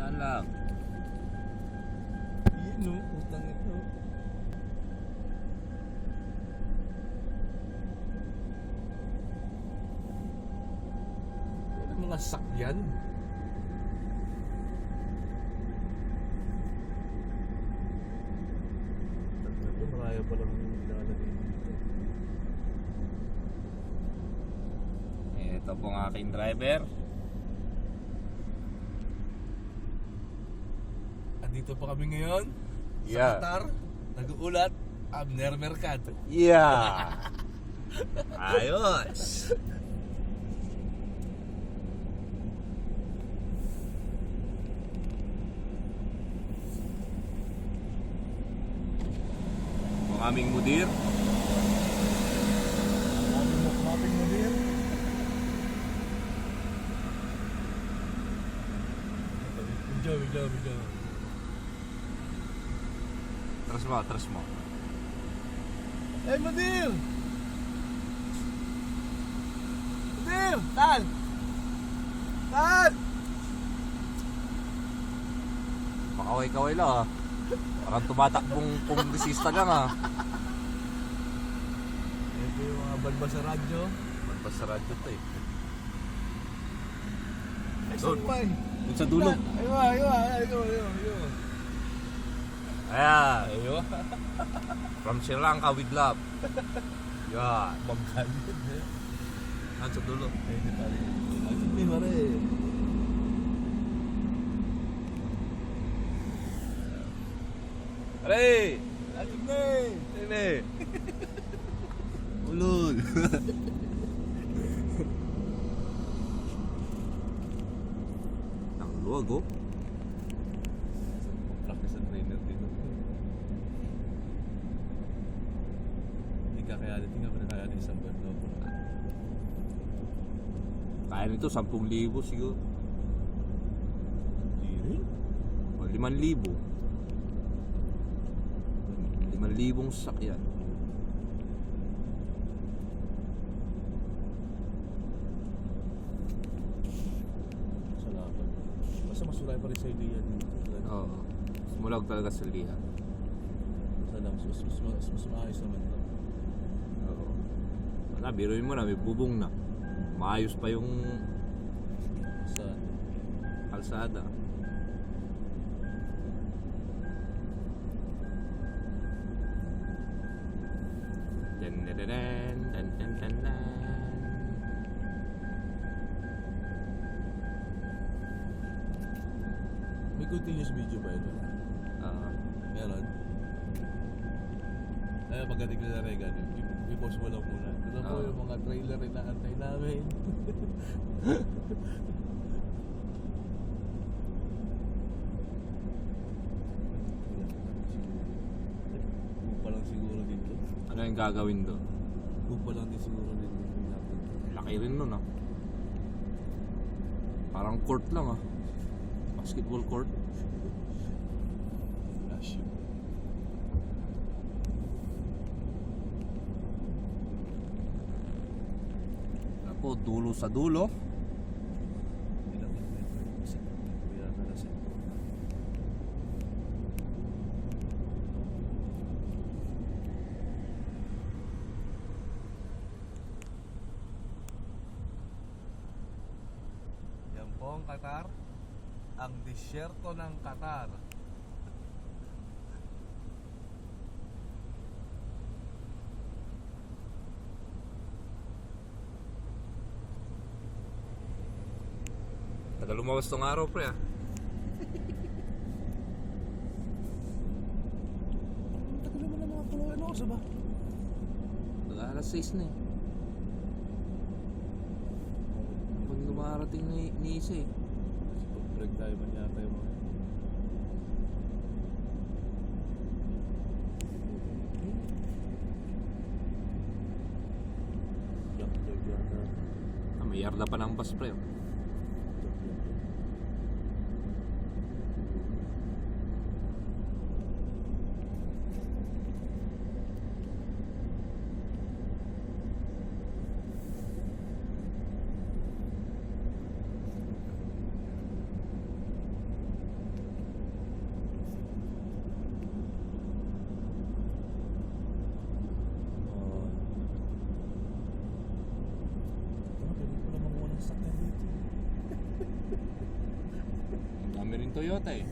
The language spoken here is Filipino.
Saan lang? Yun o, utang ito. Ano mga sakyan? Ito, maraya pa lang lalagay dito. Ito pong aking driver. Andito pa kami ngayon sa Yeah. Qatar. Nag-uulat Abner Mercado. Yeah! Ayos! Ang aming mudir. Mapping mo din. Video. Tras mo. Hey, Mudir! Mudir! Tal! Pakaway-kaway lang ah. Parang tumatakbong kongresista lang ah. Ito yung mga balba sa radyo. Magpas sa radyo to eh. Ay, Doon. sumpay! Doon sa dulo. Aywa. Ayan. Aywa. From Sri Lanka with love. Yeah. Bangkalid eh. Doon sa dulo. Ay, di pare. Ay, di pare. Aray! Ating na eh. Nene! Ulul! Ang luwag oh. Practice and trainer din. Hindi kakayanin. Hindi nga pinakayanin isang bando. Kaya nito 10,000 siguro. Hindi rin. O 5,000. 5,000 sasakyan. Salamat. Basta masulay pa rin sa idea dito. Oo. Sumulag talaga sa liha. Mas maayos naman ito. Oo. Wala, biruin mo na, may bubong na. Maayos pa yung Sa kalsada. Dan. may continuous video ba ito? Meron. Kaya pagdating na Regan, i-post mo lang muna. Ito po yung mga trailer inaantay namin. Upa lang siguro dito. Ano yung gagawin doon? Upa lang din siguro dito. Laki rin nun ah. Parang court lang ah. Basketball court. Flash yun. Ako, dulo sa dulo. Ilang kilometro yung kasi kuya na nasa ito. Yan po ang Qatar. Ang disyerto ng Qatar. Tagal lumawas tong araw pre ah. Tagal naman ang mga pulo. Ano oras ba? Alas 6 na eh. Pag lumarating ni isa eh. Break tayo man yata yung mga Blackbird yata. May yarda pa ng bus pre oh. Ang dami rin Toyota eh.